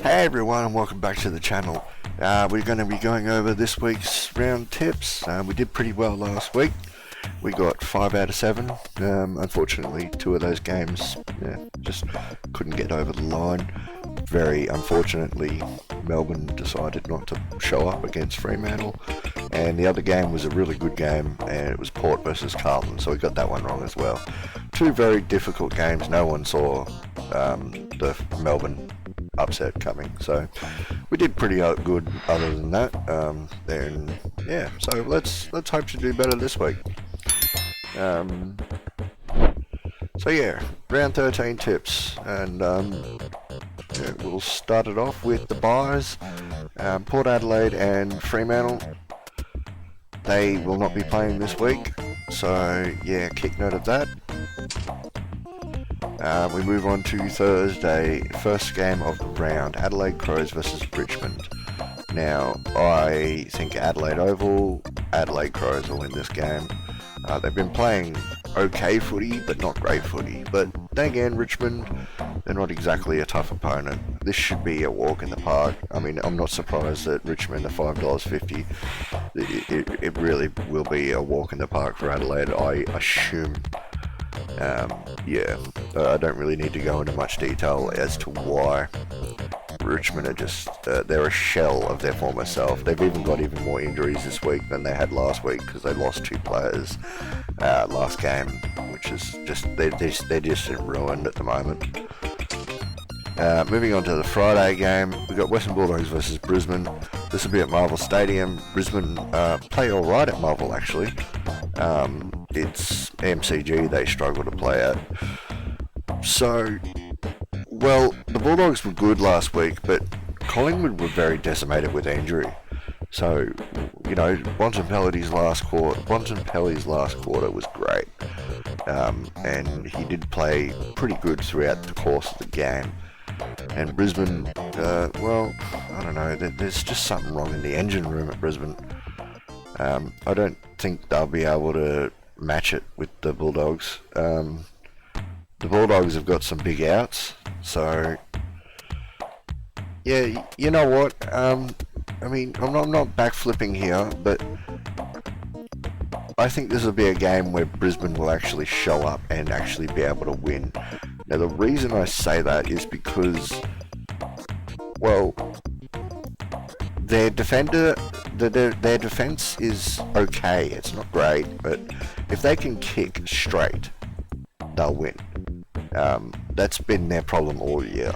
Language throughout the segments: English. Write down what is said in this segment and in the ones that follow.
Hey everyone, and welcome back to the channel. We're going to be going over this week's round tips. We did pretty well last week. We got 5 out of 7. Unfortunately, 2 of those games just couldn't get over the line. Very unfortunately, Melbourne decided not to show up against Fremantle, and the other game was a really good game, and it was Port versus Carlton, so we got that one wrong as well. 2 very difficult games. No one saw the Melbourne upset coming, so we did pretty good other than that. Then yeah, so let's hope to do better this week. So yeah, round 13 tips, and yeah, we'll start it off with the buys. Port Adelaide and Fremantle, they will not be playing this week, so yeah, kick note of that. We move on to Thursday, first game of the round, Adelaide Crows versus Richmond. Now, I think Adelaide Crows will win this game. They've been playing okay footy, but not great footy. But then again, Richmond, they're not exactly a tough opponent. This should be a walk in the park. I mean, I'm not surprised that Richmond are $5.50. It really will be a walk in the park for Adelaide, I assume. Yeah, I don't really need to go into much detail as to why. Richmond are just, they're a shell of their former self. They've even got even more injuries this week than they had last week, because they lost 2 players last game, which is just, they're just ruined at the moment. Moving on to the Friday game, we've got Western Bulldogs versus Brisbane. This will be at Marvel Stadium. Brisbane play alright at Marvel, actually. It's MCG they struggle to play at. So, well, the Bulldogs were good last week, but Collingwood were very decimated with injury. So, you know, Bontempelli's last quarter was great. And he did play pretty good throughout the course of the game. And Brisbane, well, I don't know, there's just something wrong in the engine room at Brisbane. I don't think they'll be able to match it with the Bulldogs. The Bulldogs have got some big outs, so yeah, you know what? I mean, I'm not backflipping here, but I think this will be a game where Brisbane will actually show up and actually be able to win. Now, the reason I say that is because, well, their defense is okay. It's not great, but if they can kick straight, they'll win. That's been their problem all year.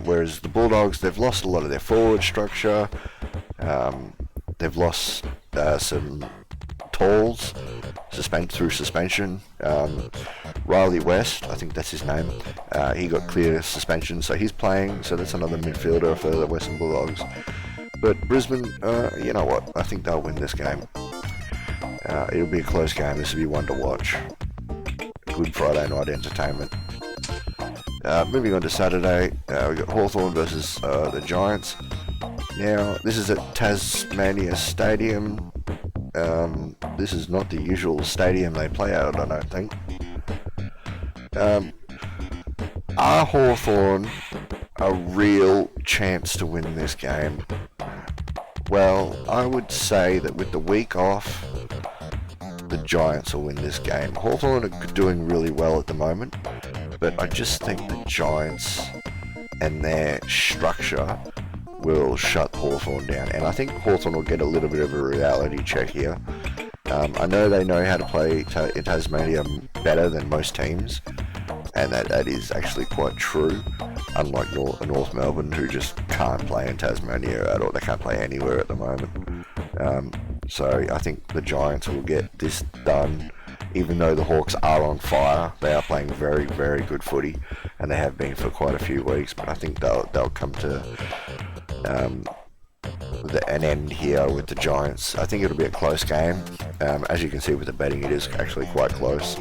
Whereas the Bulldogs, they've lost a lot of their forward structure. They've lost some talls through suspension. Riley West, I think that's his name, he got clear suspension, so he's playing, so that's another midfielder for the Western Bulldogs. But Brisbane, you know what, I think they'll win this game. It'll be a close game. This will be one to watch. Good Friday night entertainment. Moving on to Saturday, we got Hawthorn versus the Giants. Now, this is at Tasmania Stadium. This is not the usual stadium they play at, I don't think. Are Hawthorn a real chance to win this game? Well, I would say that with the week off, the Giants will win this game. Hawthorn are doing really well at the moment, but I just think the Giants and their structure will shut Hawthorn down, and I think Hawthorn will get a little bit of a reality check here. I know they know how to play in Tasmania better than most teams, and that is actually quite true, unlike North Melbourne, who just can't play in Tasmania at all. They can't play anywhere at the moment. So I think the Giants will get this done. Even though the Hawks are on fire, they are playing very, very good footy, and they have been for quite a few weeks, but I think they'll come to an end here with the Giants. I think it'll be a close game. As you can see with the betting, it is actually quite close.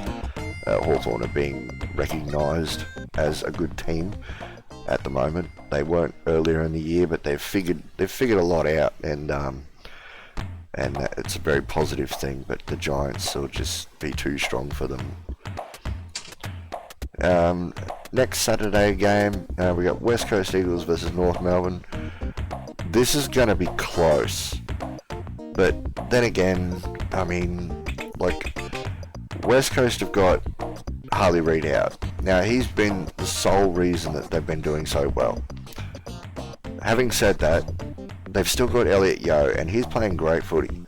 Hawthorn are being recognised as a good team at the moment. They weren't earlier in the year, but they've figured a lot out, and it's a very positive thing. But the Giants will just be too strong for them. Next Saturday game, we got West Coast Eagles versus North Melbourne. This is going to be close. But then again, I mean, like, West Coast have got Harley Reid out. Now, he's been the sole reason that they've been doing so well. Having said that, they've still got Elliot Yeo, and he's playing great footy.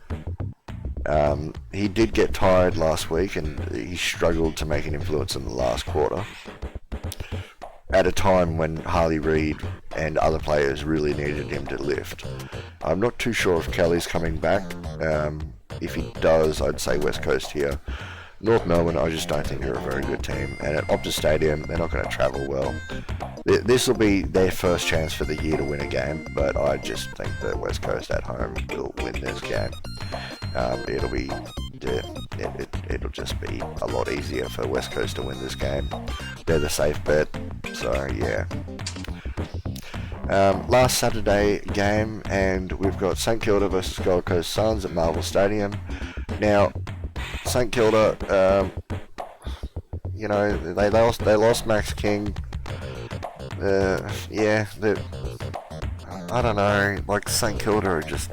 He did get tired last week, and he struggled to make an influence in the last quarter, at a time when Harley Reid and other players really needed him to lift. I'm not too sure if Kelly's coming back. If he does, I'd say West Coast here. North Melbourne, I just don't think they're a very good team. And at Optus Stadium, they're not going to travel well. This will be their first chance for the year to win a game, but I just think that West Coast at home will win this game. It'll just be a lot easier for West Coast to win this game. They're the safe bet, so yeah. Last Saturday game, and we've got St Kilda versus Gold Coast Suns at Marvel Stadium. Now, St Kilda, you know, they lost Max King. Yeah, I don't know. Like, St Kilda are just.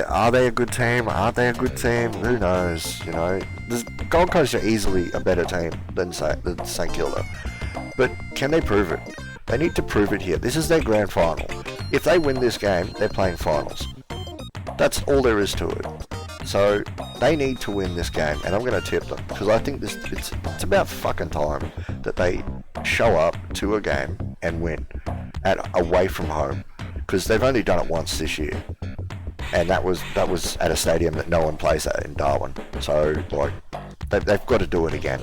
Are they a good team? Aren't they a good team? Who knows? You know, Gold Coast are easily a better team than St Kilda, but can they prove it? They need to prove it here. This is their grand final. If they win this game, they're playing finals. That's all there is to it. So they need to win this game, and I'm going to tip them, because I think it's about fucking time that they show up to a game and win away from home, because they've only done it once this year, and that was at a stadium that no one plays at in Darwin. So like they've got to do it again,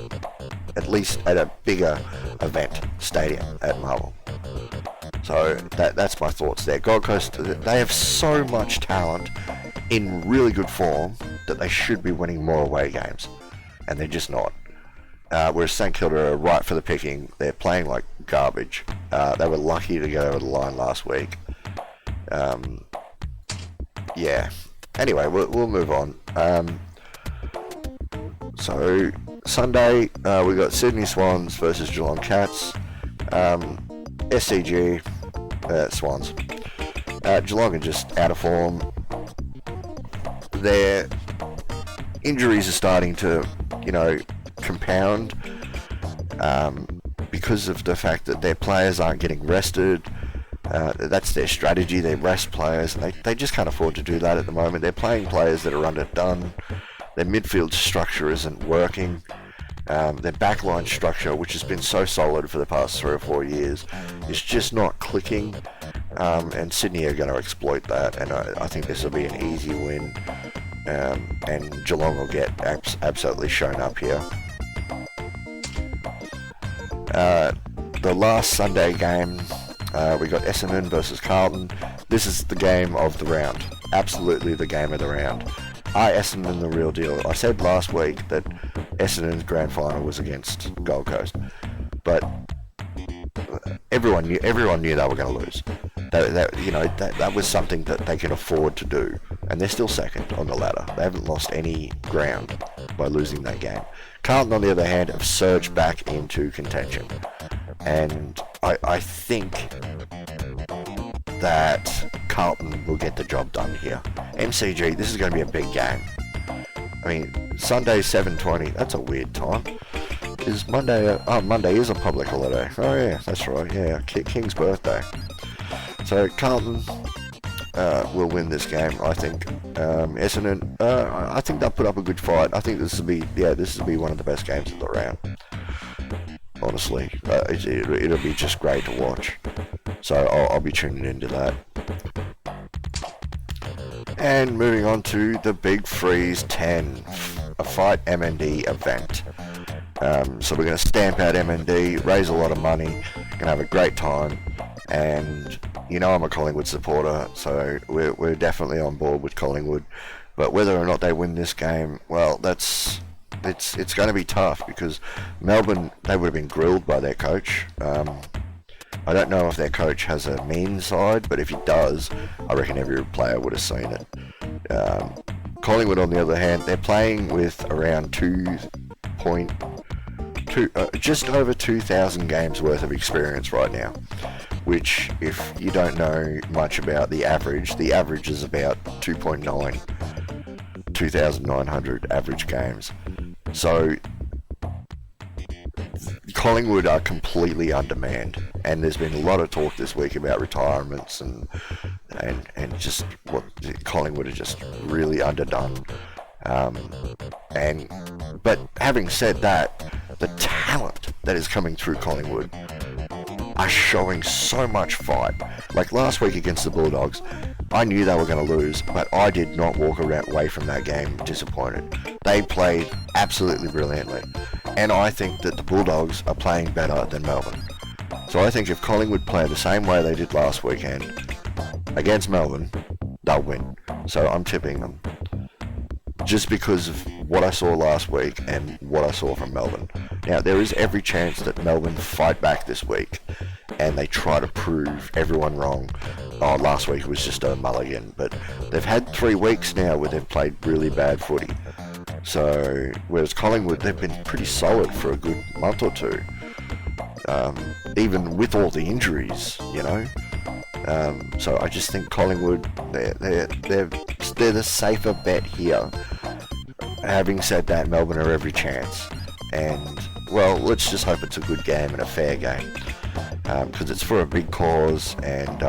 at least at a bigger event stadium at Marvel. So that's my thoughts there. Gold Coast, they have so much talent in really good form that they should be winning more away games, and they're just not. Whereas St Kilda are right for the picking. They're playing like garbage. They were lucky to get over the line last week. Yeah. Anyway, we'll move on. So Sunday we got Sydney Swans versus Geelong Cats. SCG Swans. Geelong are just out of form. Their injuries are starting to, compound because of the fact that their players aren't getting rested. That's their strategy. They rest players, and they just can't afford to do that at the moment. They're playing players that are underdone. Their midfield structure isn't working. Their backline structure, which has been so solid for the past 3 or 4 years, is just not clicking. And Sydney are going to exploit that, and I think this will be an easy win. And Geelong will get absolutely shown up here. The last Sunday game, we got Essendon versus Carlton. This is the game of the round. Absolutely the game of the round. Are Essendon the real deal? I said last week that Essendon's grand final was against Gold Coast, but everyone knew they were going to lose. That was something that they can afford to do, and they're still second on the ladder. They haven't lost any ground by losing that game. Carlton, on the other hand, have surged back into contention, and I think that Carlton will get the job done here. MCG, this is going to be a big game. I mean, Sunday 7:20. That's a weird time. Is Monday? Monday is a public holiday. Oh yeah, that's right. Yeah, King's birthday. So Carlton will win this game, I think. Essendon, I think they'll put up a good fight. I think this will be one of the best games of the round. Honestly, it'll be just great to watch. So I'll be tuning into that. And moving on to the Big Freeze 10, a Fight MND event. So we're going to stamp out MND, raise a lot of money, going to have a great time, and I'm a Collingwood supporter, so we're definitely on board with Collingwood. But whether or not they win this game, well, it's going to be tough, because Melbourne, they would have been grilled by their coach. I don't know if their coach has a mean side, but if he does, I reckon every player would have seen it. Collingwood, on the other hand, they're playing with around 2.5 just over 2,000 games worth of experience right now, which, if you don't know much about the average is about 2,900 average games. So Collingwood are completely undermanned, and there's been a lot of talk this week about retirements and just what Collingwood are just really underdone. But having said that, the talent that is coming through Collingwood are showing so much fight. Like last week against the Bulldogs, I knew they were going to lose, but I did not walk away from that game disappointed. They played absolutely brilliantly, and I think that the Bulldogs are playing better than Melbourne. So I think if Collingwood play the same way they did last weekend against Melbourne, they'll win. So I'm tipping them, just because of what I saw last week and what I saw from Melbourne. Now, there is every chance that Melbourne fight back this week and they try to prove everyone wrong. Oh, last week was just a mulligan, but they've had 3 weeks now where they've played really bad footy. So, whereas Collingwood, they've been pretty solid for a good month or two, even with all the injuries, you know. So I just think Collingwood, they're the safer bet here. Having said that, Melbourne are every chance, and well, let's just hope it's a good game and a fair game, because it's for a big cause. And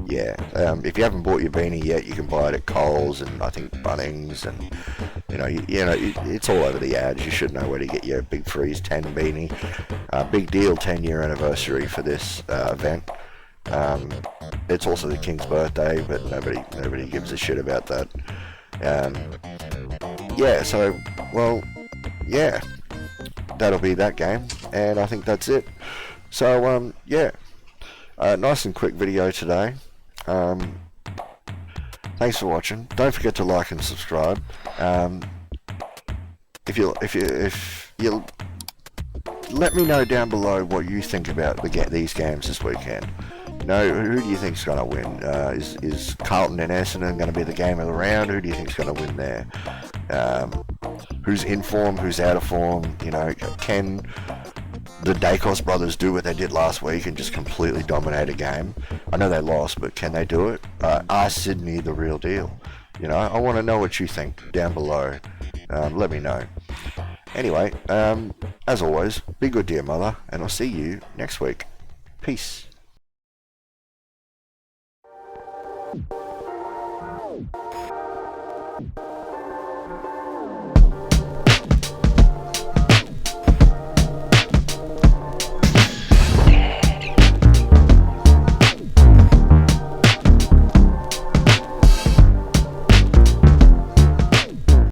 if you haven't bought your beanie yet, you can buy it at Coles and I think Bunnings, and it's all over the ads. You should know where to get your Big Freeze 10 beanie. Big deal, 10-year anniversary for this event. It's also the King's birthday, but nobody gives a shit about that. That'll be that game, and I think that's it. So, nice and quick video today. Thanks for watching. Don't forget to like and subscribe. If you let me know down below what you think about these games this weekend. Who do you think's going to win? Is Carlton and Essendon going to be the game of the round? Who do you think's going to win there? Who's in form? Who's out of form? Can the Dacos brothers do what they did last week and just completely dominate a game? I know they lost, but can they do it? Are Sydney the real deal? I want to know what you think down below. Let me know. Anyway, as always, be good, dear mother, and I'll see you next week. Peace.